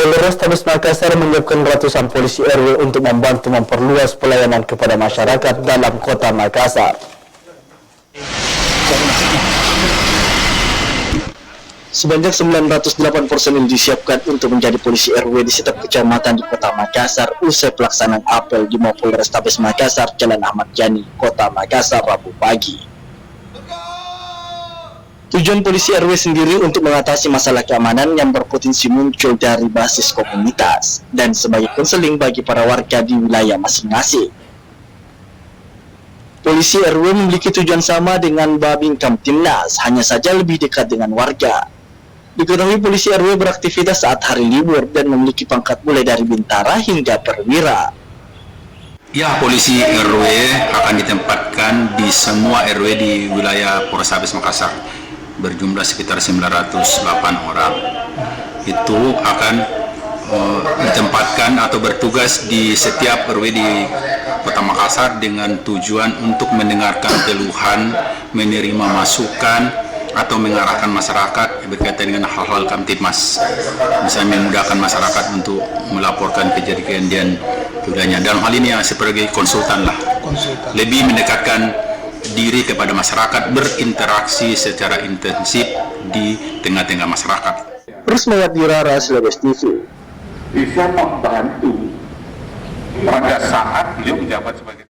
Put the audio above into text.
Polrestabes Makassar menyiapkan ratusan polisi RW untuk membantu memperluas pelayanan kepada masyarakat dalam kota Makassar. Sebanyak 908 personil disiapkan untuk menjadi polisi RW di setiap kecamatan di kota Makassar usai pelaksanaan apel di Polrestabes Makassar, Jalan Ahmad Yani, kota Makassar, Rabu pagi. Tujuan polisi RW sendiri untuk mengatasi masalah keamanan yang berpotensi muncul dari basis komunitas dan sebagai konseling bagi para warga di wilayah masing-masing. Polisi RW memiliki tujuan sama dengan Babin Kamtibnas, hanya saja lebih dekat dengan warga. Diketahui polisi RW beraktivitas saat hari libur dan memiliki pangkat mulai dari bintara hingga perwira. Ya, polisi RW akan ditempatkan di semua RW di wilayah Polrestabes Makassar, berjumlah sekitar 908 orang. Itu akan ditempatkan atau bertugas di setiap RW di Kota Makassar dengan tujuan untuk mendengarkan keluhan, menerima masukan, atau mengarahkan masyarakat berkaitan dengan hal-hal Kamtibmas. Misalnya memudahkan masyarakat untuk melaporkan kejadian keduanya. Dalam hal ini yang sebagai konsultan lah. Lebih mendekatkan diri kepada masyarakat, berinteraksi secara intensif di tengah-tengah masyarakat. Rusmayat Dirara, Sulawesi TV. Bisa membantu pada saat beliau menjabat sebagai